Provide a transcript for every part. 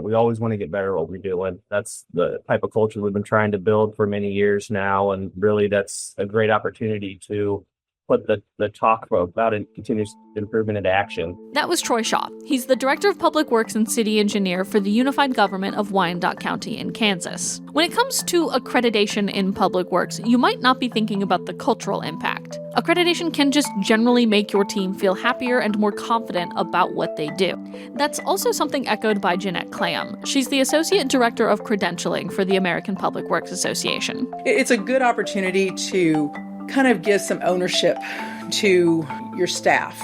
We always want to get better at what we're doing. That's the type of culture we've been trying to build for many years now. And really, that's a great opportunity to put the talk about continuous improvement into action. That was Troy Shaw. He's the Director of Public Works and City Engineer for the Unified Government of Wyandotte County in Kansas. When it comes to accreditation in public works, you might not be thinking about the cultural impact. Accreditation can just generally make your team feel happier and more confident about what they do. That's also something echoed by Jeanette Klamm. She's the Associate Director of Credentialing for the American Public Works Association. It's a good opportunity to kind of give some ownership to your staff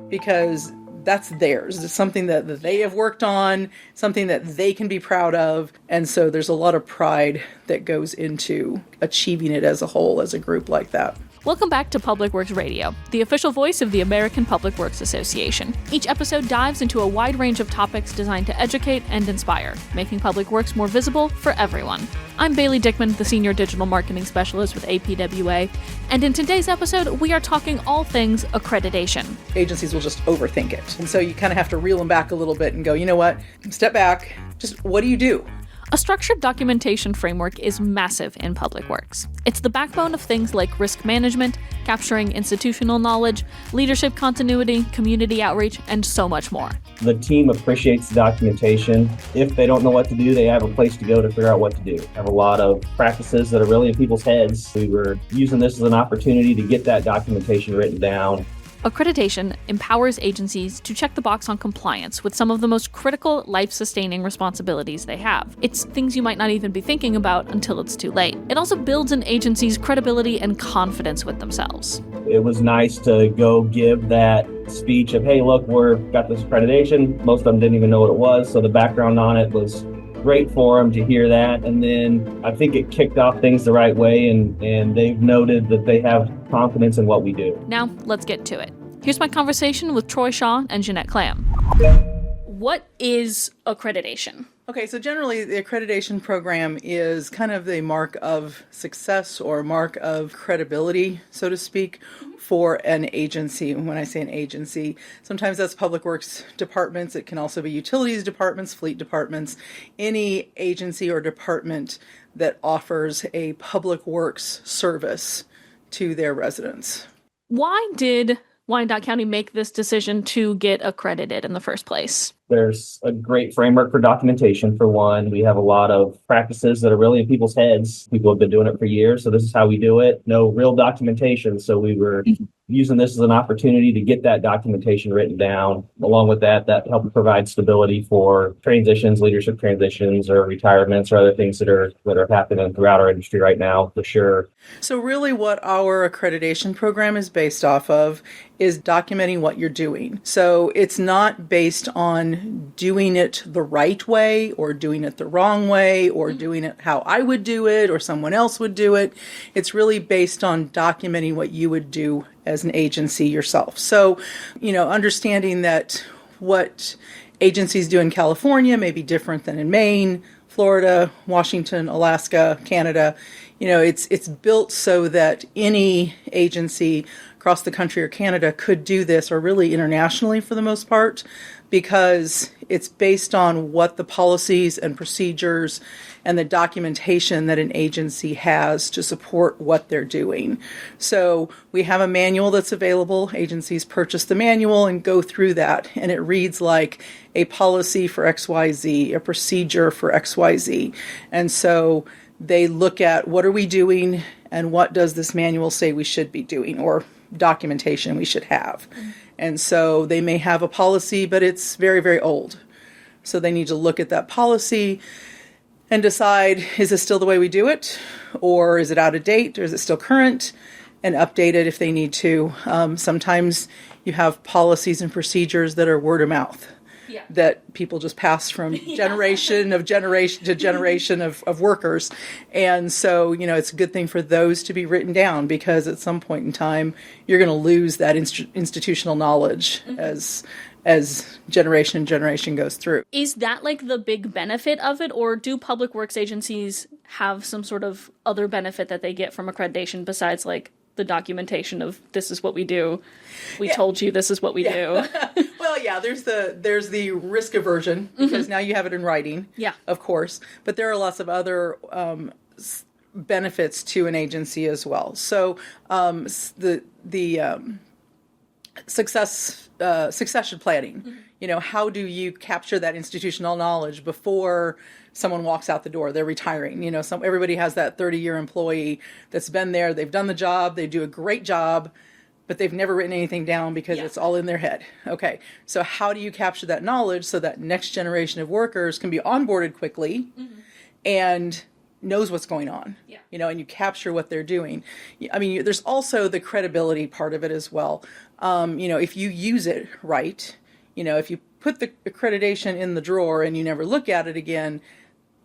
because that's theirs. It's something that they have worked on, something that they can be proud of. And so there's a lot of pride that goes into achieving it as a whole, as a group like that. Welcome back to Public Works Radio, the official voice of the American Public Works Association. Each episode dives into a wide range of topics designed to educate and inspire, making public works more visible for everyone. I'm Bailey Dickman, the Senior Digital Marketing Specialist with APWA, and in today's episode, we are talking all things accreditation. Agencies will just overthink it. And so you kind of have to reel them back a little bit and go, you know what, step back, just what do you do? A structured documentation framework is massive in public works. It's the backbone of things like risk management, capturing institutional knowledge, leadership continuity, community outreach, and so much more. The team appreciates the documentation. If they don't know what to do, they have a place to go to figure out what to do. We have a lot of practices that are really in people's heads. We were using this as an opportunity to get that documentation written down. Accreditation empowers agencies to check the box on compliance with some of the most critical life-sustaining responsibilities they have. It's things you might not even be thinking about until it's too late. It also builds an agency's credibility and confidence with themselves. It was nice to go give that speech of, hey, look, we've got this accreditation. Most of them didn't even know what it was, so the background on it was great for them to hear that. And then I think it kicked off things the right way, and they've noted that they have confidence in what we do. Now, let's get to it. Here's my conversation with Troy Shaw and Jeanette Klamm. What is accreditation? Okay, so generally the accreditation program is kind of the mark of success or mark of credibility, so to speak, for an agency. And when I say an agency, sometimes that's public works departments. It can also be utilities departments, fleet departments, any agency or department that offers a public works service to their residents. Why did Wyandotte County make this decision to get accredited in the first place? There's a great framework for documentation, for one. We have a lot of practices that are really in people's heads. People have been doing it for years, so this is how we do it. No real documentation, so we were using this as an opportunity to get that documentation written down. Along with that helped provide stability for transitions, leadership transitions, or retirements, or other things that are happening throughout our industry right now, for sure. So really what our accreditation program is based off of is documenting what you're doing. So it's not based on doing it the right way or doing it the wrong way or doing it how I would do it or someone else would do it. It's really based on documenting what you would do as an agency yourself. So, understanding that what agencies do in California may be different than in Maine, Florida, Washington, Alaska, Canada. It's built so that any agency across the country or Canada could do this, or really internationally for the most part, because it's based on what the policies and procedures and the documentation that an agency has to support what they're doing. So we have a manual that's available. Agencies purchase the manual and go through that, and it reads like a policy for XYZ, a procedure for XYZ. And so they look at what are we doing and what does this manual say we should be doing, or documentation we should have. And so they may have a policy, but it's very, very old. So they need to look at that policy and decide, is this still the way we do it? Or is it out of date? Or is it still current? And update it if they need to. Sometimes you have policies and procedures that are word of mouth. Yeah. That people just pass from generation to generation of workers. And so, it's a good thing for those to be written down, because at some point in time, you're going to lose that institutional knowledge as generation goes through. Is that like the big benefit of it, or do public works agencies have some sort of other benefit that they get from accreditation besides like the documentation of this is what we do? We told you this is what we do. Well, Well, yeah, there's the risk aversion because now you have it in writing. Yeah. Of course. But there are lots of other benefits to an agency as well. So the succession planning. How do you capture that institutional knowledge before someone walks out the door? They're retiring. Everybody has that 30-year employee that's been there. They've done the job. They do a great job, but they've never written anything down because it's all in their head. Okay, so how do you capture that knowledge so that next generation of workers can be onboarded quickly and knows what's going on? And you capture what they're doing. I mean, there's also the credibility part of it as well. If you use it right, if you put the accreditation in the drawer and you never look at it again,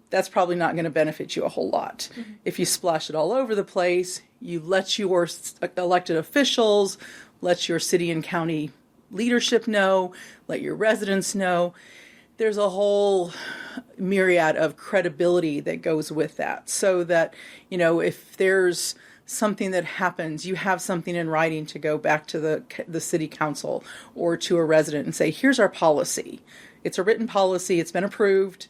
that's probably not going to benefit you a whole lot. If you splash it all over the place, you let your elected officials, let your city and county leadership know, let your residents know. There's a whole myriad of credibility that goes with that, so that, if there's something that happens, you have something in writing to go back to the city council or to a resident and say, here's our policy. It's a written policy. It's been approved.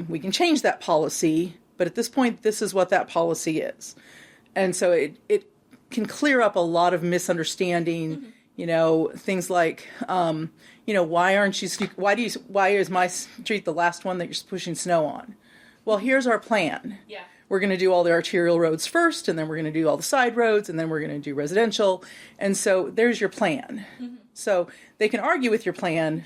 We can change that policy, but at this point, this is what that policy is. And so it can clear up a lot of misunderstanding. Things like, why is my street the last one that you're pushing snow on? Well, here's our plan. Yeah. We're going to do all the arterial roads first, and then we're going to do all the side roads, and then we're going to do residential. And so there's your plan. So they can argue with your plan,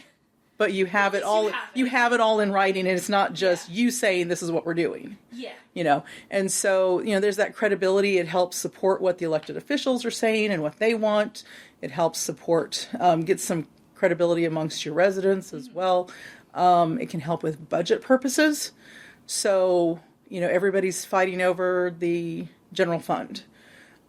but you have it all. You have it all in writing, and it's not just you saying this is what we're doing. Yeah. And so there's that credibility. It helps support what the elected officials are saying and what they want. It helps support, get some credibility amongst your residents as well. It can help with budget purposes. So everybody's fighting over the general fund.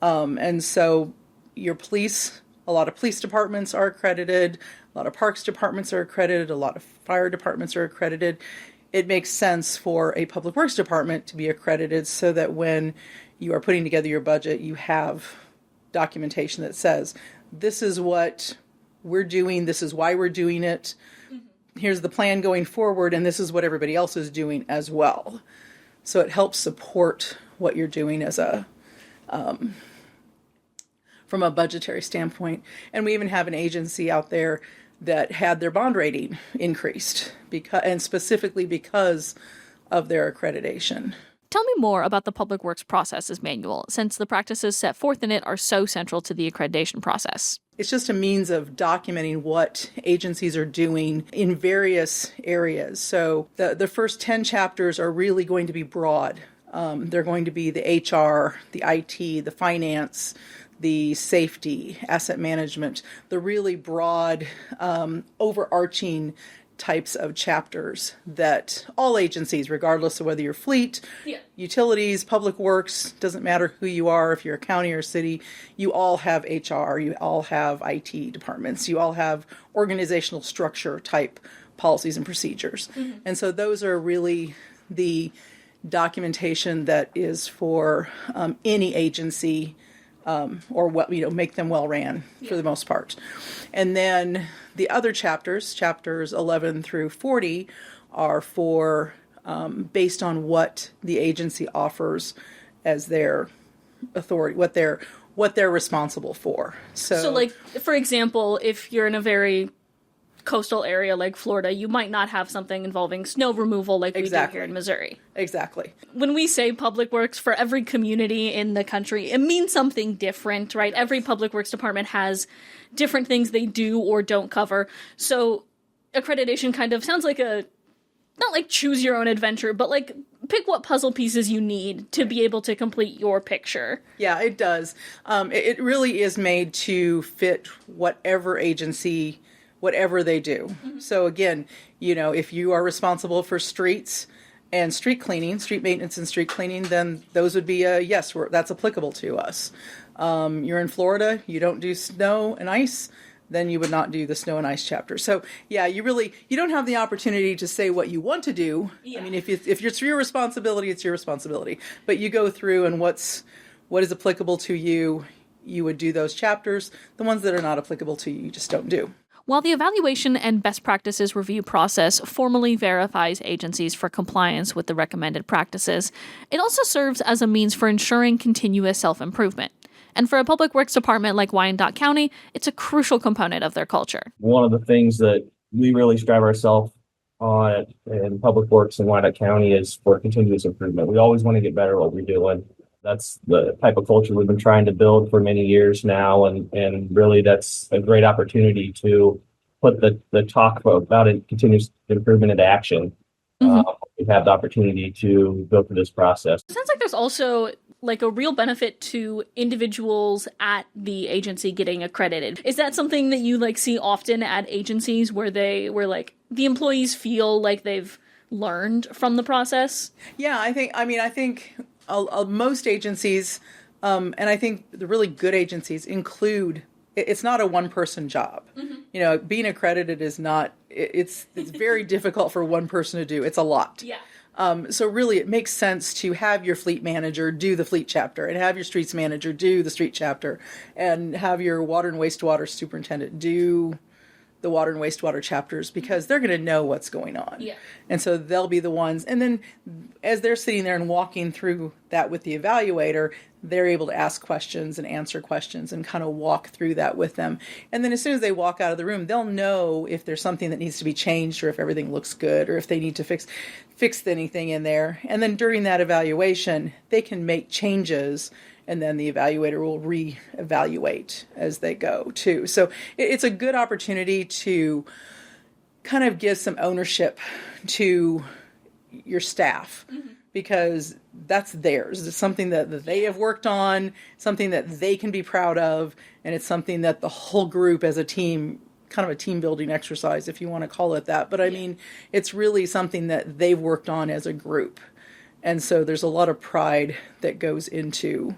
And so your police, a lot of police departments are accredited, a lot of parks departments are accredited, a lot of fire departments are accredited. It makes sense for a public works department to be accredited so that when you are putting together your budget, you have documentation that says, this is what we're doing, this is why we're doing it, here's the plan going forward, and this is what everybody else is doing as well. So it helps support what you're doing as from a budgetary standpoint. And we even have an agency out there that had their bond rating increased and specifically because of their accreditation. Tell me more about the Public Works Processes Manual, since the practices set forth in it are so central to the accreditation process. It's just a means of documenting what agencies are doing in various areas. So the first 10 chapters are really going to be broad. They're going to be the HR, the IT, the finance, the safety, asset management, the really broad, overarching types of chapters that all agencies, regardless of whether you're fleet, utilities, public works, doesn't matter who you are, if you're a county or a city, you all have HR, you all have IT departments, you all have organizational structure type policies and procedures. And so those are really the documentation that is for any agency or what make them well ran for the most part. And then the other chapters 11 through 40, are for based on what the agency offers as their authority, what they're responsible for. So like, for example, if you're in a very coastal area like Florida, you might not have something involving snow removal like we do here in Missouri. Exactly. When we say public works for every community in the country, it means something different, right? Every public works department has different things they do or don't cover. So accreditation kind of sounds like not like choose your own adventure, but like pick what puzzle pieces you need to be able to complete your picture. Yeah, it does. It really is made to fit whatever agency, whatever they do. So again, if you are responsible for streets and street cleaning, street maintenance and street cleaning, then those would be yes, that's applicable to us. You're in Florida, you don't do snow and ice, then you would not do the snow and ice chapter. So yeah, you don't have the opportunity to say what you want to do. I mean, if it's your responsibility, it's your responsibility. But you go through and what is applicable to you, you would do those chapters. The ones that are not applicable to you, you just don't do. While the evaluation and best practices review process formally verifies agencies for compliance with the recommended practices, it also serves as a means for ensuring continuous self-improvement. And for a public works department like Wyandotte County, it's a crucial component of their culture. One of the things that we really strive ourselves on in public works in Wyandotte County is for continuous improvement. We always want to get better at what we're doing. That's the type of culture we've been trying to build for many years now. And really, that's a great opportunity to put the talk about it, continuous improvement into action. We have the opportunity to go through this process. It sounds like there's also like a real benefit to individuals at the agency getting accredited. Is that something that you like see often at agencies where like the employees feel like they've learned from the process? Yeah, I think most agencies, and I think the really good agencies include, it's not a one-person job. You know, being accredited is not, it's very difficult for one person to do. It's a lot. Yeah. So really it makes sense to have your fleet manager do the fleet chapter and have your streets manager do the street chapter and have your water and wastewater superintendent do the water and wastewater chapters, because they're going to know what's going on. Yeah. And so they'll be the ones. And then as they're sitting there and walking through that with the evaluator, they're able to ask questions and answer questions and kind of walk through that with them. And then as soon as they walk out of the room, they'll know if there's something that needs to be changed or if everything looks good or if they need to fix anything in there. And then during that evaluation, they can make changes, and then the evaluator will re-evaluate as they go too. So it's a good opportunity to kind of give some ownership to your staff, because that's theirs. It's something that they have worked on, something that they can be proud of, and it's something that the whole group as a team, kind of a team building exercise, if you want to call it that. But I mean, it's really something that they've worked on as a group. And so there's a lot of pride that goes into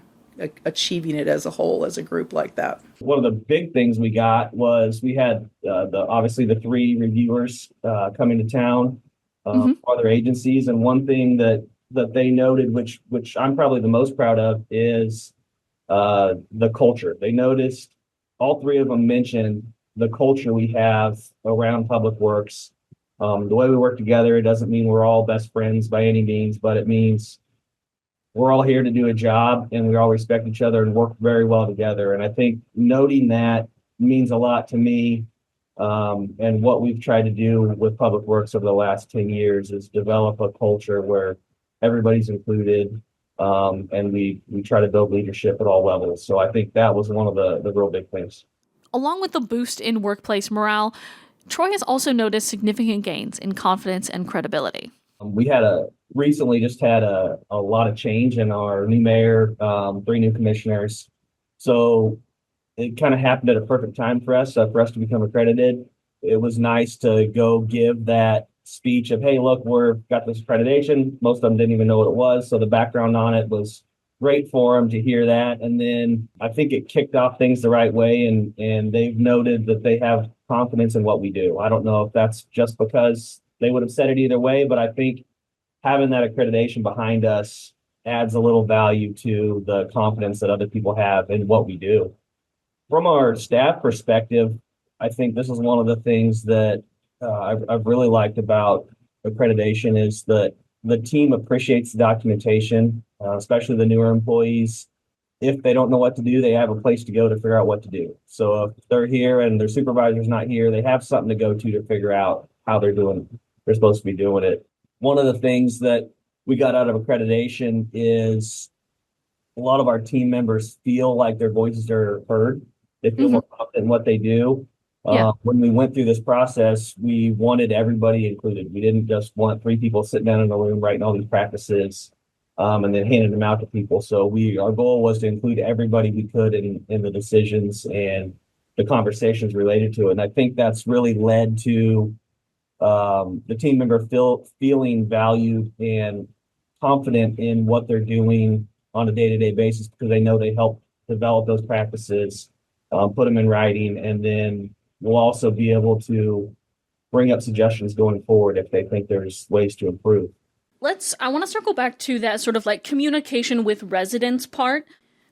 achieving it as a whole, as a group like that. One of the big things we got was we had obviously the 3 reviewers coming to town for other agencies. And one thing that they noted, which I'm probably the most proud of, is the culture. They noticed, all 3 of them mentioned the culture we have around public works. The way we work together, it doesn't mean we're all best friends by any means, but it means we're all here to do a job and we all respect each other and work very well together. And I think noting that means a lot to me. And what we've tried to do with Public Works over the last 10 years is develop a culture where everybody's included, and we try to build leadership at all levels. So I think that was one of the real big things. Along with the boost in workplace morale, Troy has also noticed significant gains in confidence and credibility. We recently just had a lot of change in our new mayor, 3 new commissioners. So it kind of happened at a perfect time for us to become accredited. It was nice to go give that speech of, hey, look, we've got this accreditation. Most of them didn't even know what it was. So the background on it was great for them to hear that. And then I think it kicked off things the right way. And they've noted that they have confidence in what we do. I don't know if that's just because they would have said it either way, but I think having that accreditation behind us adds a little value to the confidence that other people have in what we do. From our staff perspective, I think this is one of the things that I've really liked about accreditation is that the team appreciates the documentation, especially the newer employees. If they don't know what to do, they have a place to go to figure out what to do. So if they're here and their supervisor's not here, they have something to go to figure out how they're supposed to be doing it. One of the things that we got out of accreditation is a lot of our team members feel like their voices are heard. They feel more confident in what they do. When we went through this process, we wanted everybody included. We didn't just want 3 people sitting down in a room writing all these practices and then handing them out to people. So our goal was to include everybody we could in the decisions and the conversations related to it. And I think that's really led to the team member feeling valued and confident in what they're doing on a day-to-day basis, because they know they help develop those practices, put them in writing, and then we'll also be able to bring up suggestions going forward if they think there's ways to improve. I want to circle back to that sort of like communication with residents part.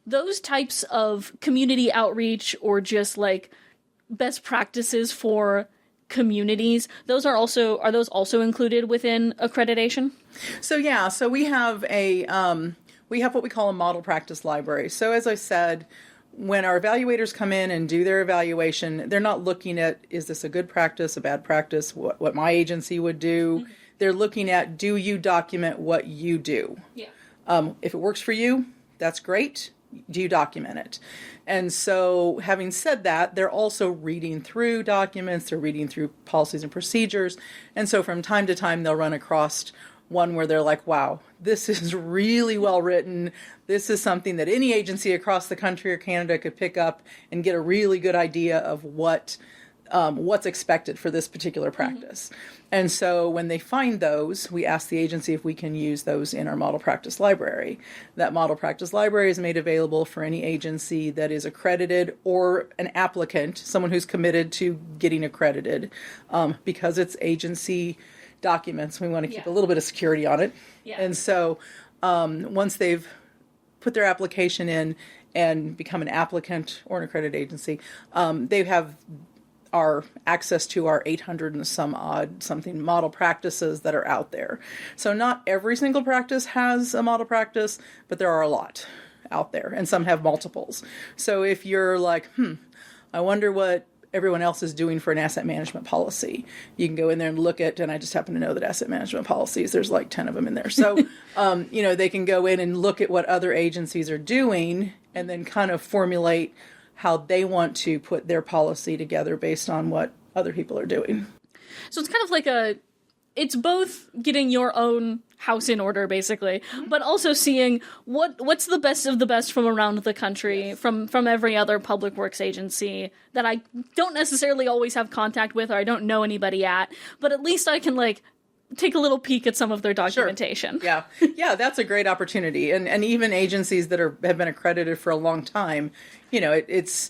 Those types of community outreach or just like best practices for communities, are those also included within accreditation? So yeah, so we have what we call a model practice library. So as I said, when our evaluators come in and do their evaluation, they're not looking at, is this a good practice, a bad practice, what my agency would do. Mm-hmm. They're looking at, do you document what you do? Yeah. If it works for you, that's great. Do you document it? And so having said that, they're also reading through documents, they're reading through policies and procedures. And so from time to time, they'll run across one where they're like, wow, this is really well written. This is something that any agency across the country or Canada could pick up and get a really good idea of what's expected for this particular practice. Mm-hmm. And so when they find those, we ask the agency if we can use those in our model practice library. That model practice library is made available for any agency that is accredited or an applicant, someone who's committed to getting accredited, because it's agency documents. We want to keep a little bit of security on it. Yeah. And so once they've put their application in and become an applicant or an accredited agency, they have our access to our 800 and some odd something model practices that are out there. So not every single practice has a model practice, but there are a lot out there, and some have multiples. So if you're like, I wonder what everyone else is doing for an asset management policy, you can go in there and look at, and I just happen to know that asset management policies, there's like 10 of them in there. So, they can go in and look at what other agencies are doing and then kind of formulate how they want to put their policy together based on what other people are doing. So it's kind of like it's both getting your own house in order, basically, but also seeing what's the best of the best from around the country, yes, from every other public works agency that I don't necessarily always have contact with or I don't know anybody at, but at least I can take a little peek at some of their documentation. Sure. Yeah, that's a great opportunity. And even agencies that have been accredited for a long time, it's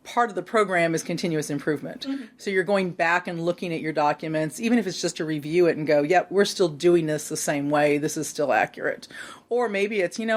part of the program is continuous improvement. Mm-hmm. So you're going back and looking at your documents, even if it's just to review it and go, yep, we're still doing this the same way. This is still accurate. Or maybe it's, there's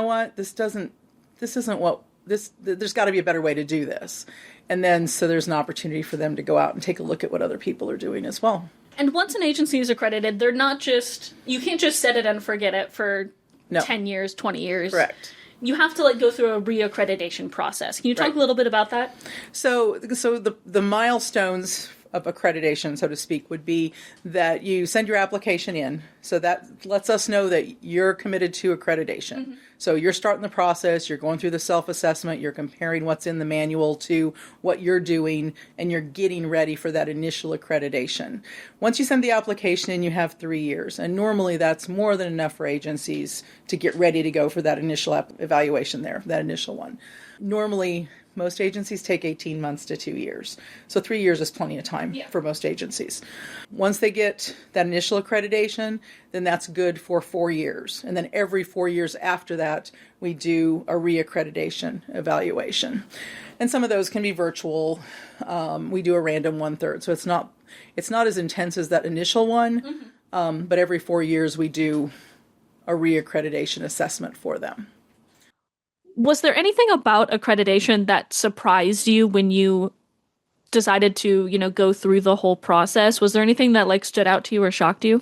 got to be a better way to do this. And then, so there's an opportunity for them to go out and take a look at what other people are doing as well. And once an agency is accredited, they're not you can't just set it and forget it for 10 years, 20 years. Correct. You have to go through a reaccreditation process. Can you talk a little bit about that? So the milestones of accreditation, so to speak, would be that you send your application in. So that lets us know that you're committed to accreditation. Mm-hmm. So you're starting the process, you're going through the self-assessment, you're comparing what's in the manual to what you're doing, and you're getting ready for that initial accreditation. Once you send the application in, you have 3 years. And normally that's more than enough for agencies to get ready to go for that initial evaluation there, that initial one. Normally, most agencies take 18 months to 2 years. So 3 years is plenty of time for most agencies. Once they get that initial accreditation, then that's good for 4 years. And then every 4 years after that, we do a reaccreditation evaluation. And some of those can be virtual. We do a random 1/3. So it's not as intense as that initial one, but every 4 years we do a reaccreditation assessment for them. Was there anything about accreditation that surprised you when you decided to, go through the whole process? Was there anything that stood out to you or shocked you?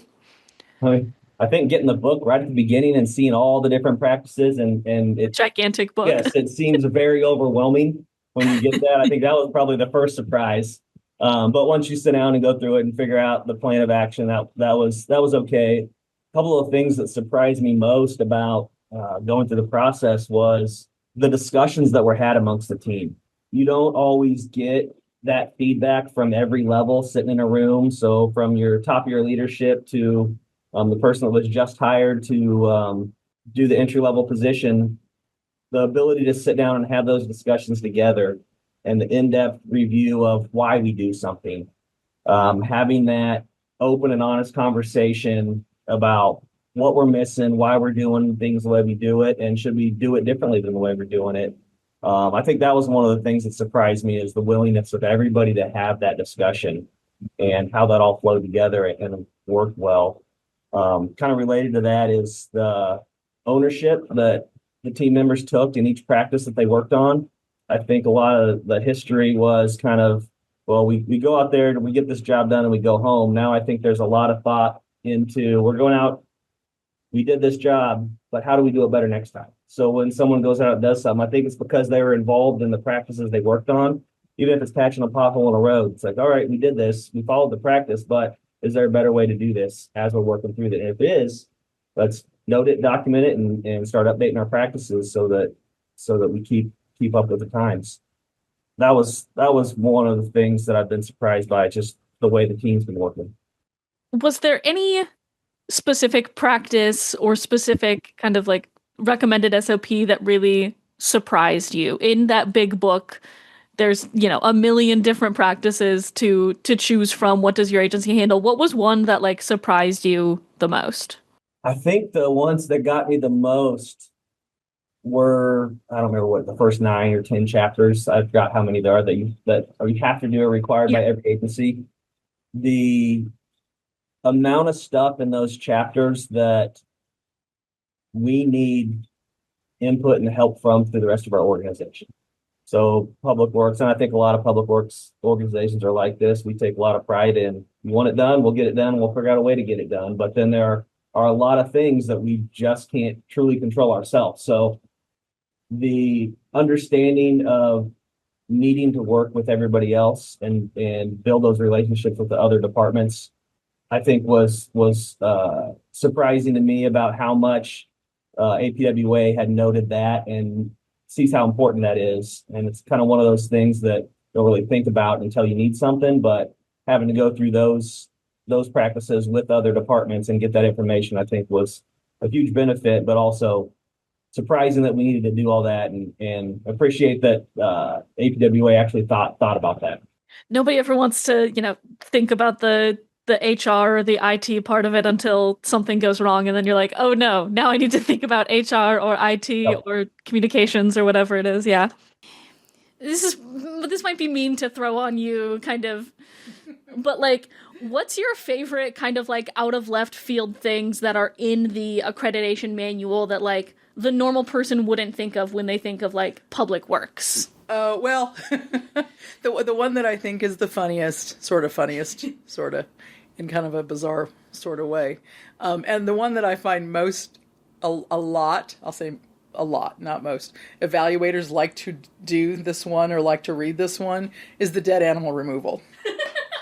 I think getting the book right at the beginning and seeing all the different practices and it's gigantic book. Yes, it seems very overwhelming when you get that. I think that was probably the first surprise. But once you sit down and go through it and figure out the plan of action, that was okay. A couple of things that surprised me most about going through the process was the discussions that were had amongst the team. You don't always get that feedback from every level sitting in a room. So from your top of your leadership to the person that was just hired to do the entry-level position, the ability to sit down and have those discussions together and the in-depth review of why we do something, having that open and honest conversation about what we're missing, why we're doing things the way we do it, and should we do it differently than the way we're doing it. I think that was one of the things that surprised me is the willingness of everybody to have that discussion and how that all flowed together and worked well. Kind of related to that is the ownership that the team members took in each practice that they worked on. I think a lot of the history was kind of Well, we go out there and we get this job done and we go home. Now I think there's a lot of thought into we're going out, we did this job, but how do we do it better next time? So when someone goes out and does something, I think it's because they were involved in the practices they worked on, even if it's patching a pothole on a road. It's like, all right, we did this, we followed the practice, but is there a better way to do this as we're working through it? And if it is, let's note it, document it, and start updating our practices so that we keep up with the times. That was one of the things that I've been surprised by, just the way the team's been working. Was there any specific practice or specific kind of like recommended SOP that really surprised you? In that big book, there's, a million different practices to choose from. What does your agency handle? What was one that like surprised you the most? I think the ones that got me the most were, I don't remember what the first 9 or 10 chapters. I forgot how many there are that you have to do, are required by every agency. The amount of stuff in those chapters that we need input and help from through the rest of our organization. So Public Works, and I think a lot of public works organizations are like this. We take a lot of pride in, you want it done, we'll get it done, we'll figure out a way to get it done. But then there are a lot of things that we just can't truly control ourselves. So the understanding of needing to work with everybody else and build those relationships with the other departments, I think was surprising to me about how much APWA had noted that and sees how important that is. And it's kind of one of those things that you don't really think about until you need something, but having to go through those practices with other departments and get that information, I think was a huge benefit, but also surprising that we needed to do all that, and appreciate that APWA actually thought about that. Nobody ever wants to, think about the HR or the IT part of it until something goes wrong, and then you're like, oh no, now I need to think about HR or IT or communications or whatever it is. Yeah. This might be mean to throw on you, kind of, but like, what's your favorite kind of like out of left field things that are in the accreditation manual that like the normal person wouldn't think of when they think of like public works? Well, the one that I think is the funniest, sort of, in kind of a bizarre sort of way, and the one that I find most, a lot, I'll say a lot, not most, evaluators like to do this one or like to read this one, is the dead animal removal.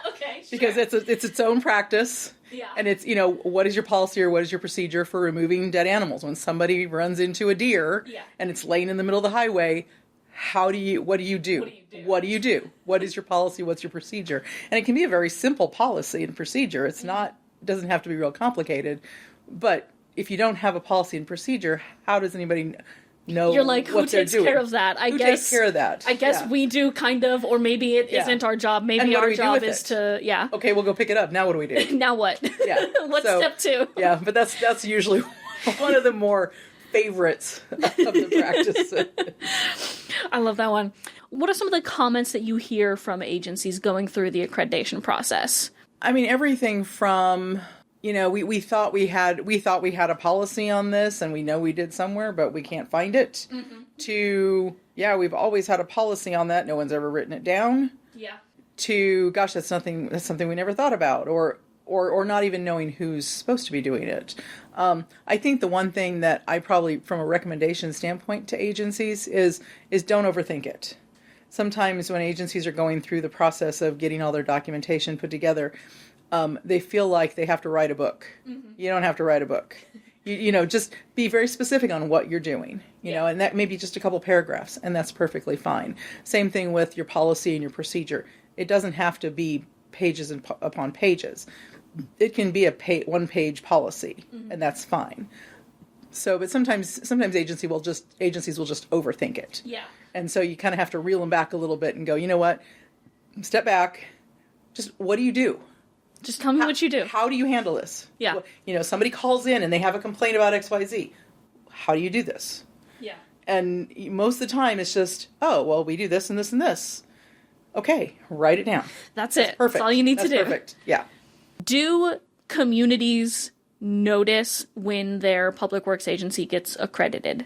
Okay, sure. Because it's its own practice. Yeah. And it's, what is your policy or what is your procedure for removing dead animals? When somebody runs into a deer and it's laying in the middle of the highway, what do you do? What is your policy? What's your procedure? And it can be a very simple policy and procedure. It's not, doesn't have to be real complicated. But if you don't have a policy and procedure, how does anybody know? You're like, who takes care of that? Who takes care of that? I guess we do, kind of, or maybe it isn't our job. Maybe our job is to, Okay, we'll go pick it up. Now what do we do? Now what? Yeah. What's step 2? Yeah, but that's usually one of the more favorites of the practice. I love that one. What are some of the comments that you hear from agencies going through the accreditation process? I mean, everything from, we thought we had a policy on this and we know we did somewhere, but we can't find it, to, we've always had a policy on that. No one's ever written it down. Yeah. To, gosh, that's something we never thought about, or not even knowing who's supposed to be doing it. I think the one thing that I probably, from a recommendation standpoint to agencies, is don't overthink it. Sometimes when agencies are going through the process of getting all their documentation put together, they feel like they have to write a book. Mm-hmm. You don't have to write a book. Just be very specific on what you're doing, and that may be just a couple paragraphs, and that's perfectly fine. Same thing with your policy and your procedure. It doesn't have to be pages upon pages. It can be a one-page policy, and that's fine. So, but sometimes agencies will just overthink it. Yeah. And so you kind of have to reel them back a little bit and go, you know what? Step back. Just what do you do? Just tell me what you do. How do you handle this? Yeah. Somebody calls in and they have a complaint about XYZ. How do you do this? Yeah. And most of the time it's just, oh, well, we do this and this and this. Okay, write it down. That's it. Perfect. That's all you need to do. Perfect. Yeah. Do communities notice when their public works agency gets accredited?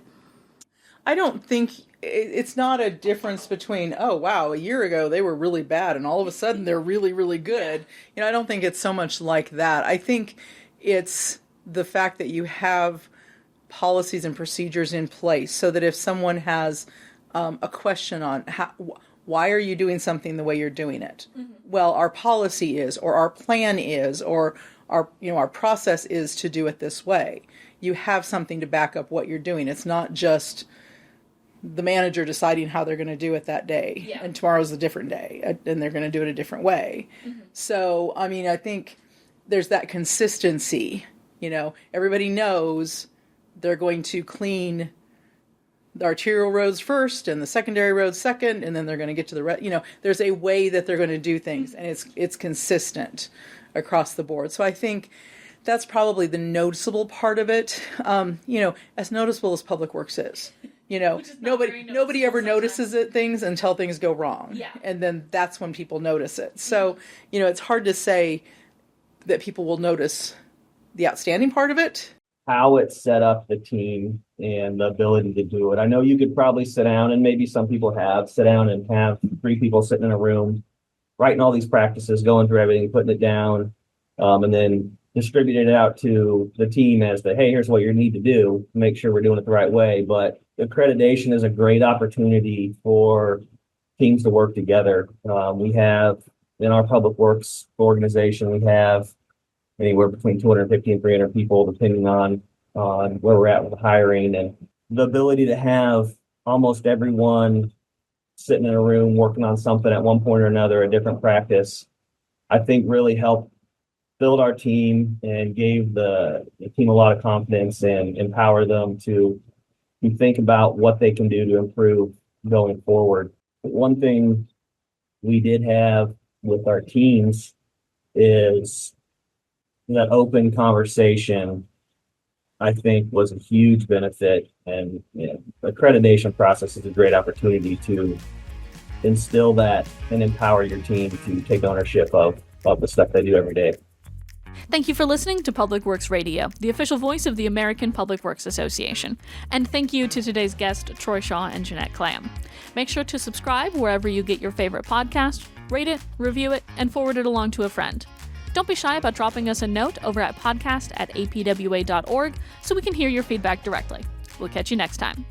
I don't think it's not a difference between, oh, wow, a year ago they were really bad and all of a sudden they're really, really good. I don't think it's so much like that. I think it's the fact that you have policies and procedures in place so that if someone has a question on why are you doing something the way you're doing it? Mm-hmm. Well, our policy is, or our plan is, or our process is to do it this way. You have something to back up what you're doing. It's not just the manager deciding how they're going to do it that day, and tomorrow's a different day, and they're going to do it a different way. Mm-hmm. So, I think there's that consistency. Everybody knows they're going to clean the arterial roads first and the secondary roads second, and then they're going to get to the rest. There's a way that they're going to do things, and it's consistent across the board. So I think that's probably the noticeable part of it. As noticeable as Public Works is, nobody ever notices things until things go wrong, and then that's when people notice it. So it's hard to say that people will notice the outstanding part of it. How it set up the team and the ability to do it. I know you could probably sit down, and maybe some people sit down and have 3 people sitting in a room, writing all these practices, going through everything, putting it down, and then distributing it out to the team as hey, here's what you need to do to make sure we're doing it the right way. But accreditation is a great opportunity for teams to work together. We have, in our public works organization, we have anywhere between 250 and 300 people, depending on where we're at with the hiring, and the ability to have almost everyone sitting in a room working on something at one point or another, a different practice, I think really helped build our team and gave the team a lot of confidence and empower them to think about what they can do to improve going forward. One thing we did have with our teams is that open conversation, I think, was a huge benefit, and the accreditation process is a great opportunity to instill that and empower your team to take ownership of the stuff they do every day. Thank you for listening to Public Works Radio, the official voice of the American Public Works Association. And thank you to today's guests, Troy Shaw and Jeanette Klamm. Make sure to subscribe wherever you get your favorite podcast, rate it, review it, and forward it along to a friend. Don't be shy about dropping us a note over at podcast@apwa.org so we can hear your feedback directly. We'll catch you next time.